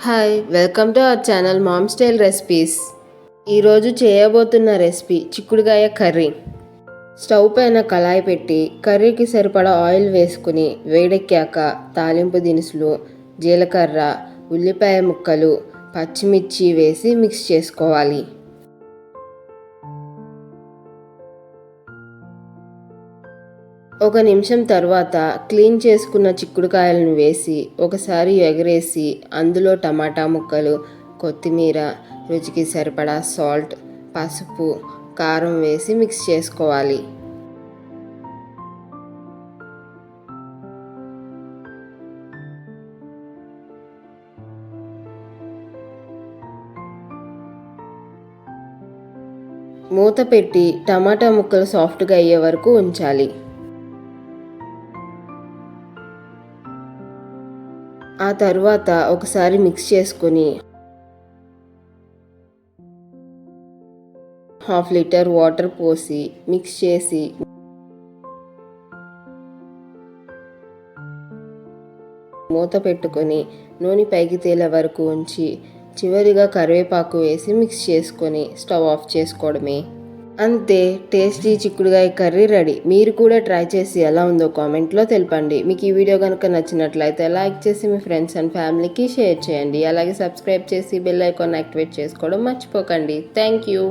Hi, welcome to our channel ma'am style recipes. ఈరోజు చేయబోతున్న recipe చిక్కుడుకాయ కర్రీ. స్టవ్ పైన కళాయి పెట్టి కర్రీకి సరిపడా ఆయిల్ వేసుకుని వేడెక్కాక తాలింపు దినుసులు, జీలకర్ర, ఉల్లిపాయ ముక్కలు, పచ్చిమిర్చి వేసి మిక్స్ చేసుకోవాలి. ఒక నిమిషం తర్వాత క్లీన్ చేసుకున్న చిక్కుడుకాయలను వేసి ఒకసారి ఎగరేసి అందులో టమాటా ముక్కలు, కొత్తిమీర, రుచికి సరిపడా సాల్ట్, పసుపు, కారం వేసి మిక్స్ చేసుకోవాలి. మూత పెట్టి టమాటా ముక్కలు సాఫ్ట్గా అయ్యే వరకు ఉంచాలి. ఆ తర్వాత ఒకసారి మిక్స్ చేసుకొని 1/2 లీటర్ వాటర్ పోసి మిక్స్ చేసి మూత పెట్టుకొని నూనె పైకి తేలే వరకు ఉంచి చివరిగా కరివేపాకు వేసి మిక్స్ చేసుకొని స్టవ్ ఆఫ్ చేసుకోవడమే. అంతే, టేస్టీ చిక్కుడుకాయ కర్రీ రెడీ. మీరు కూడా ట్రై చేసి ఎలా ఉందో కామెంట్లో తెలపండి. మీకు ఈ వీడియో కనుక నచ్చినట్లయితే లైక్ చేసి మీ ఫ్రెండ్స్ అండ్ ఫ్యామిలీకి షేర్ చేయండి. అలాగే సబ్స్క్రైబ్ చేసి బెల్ ఐకాన్ యాక్టివేట్ చేసుకోవడం మర్చిపోకండి. Thank you.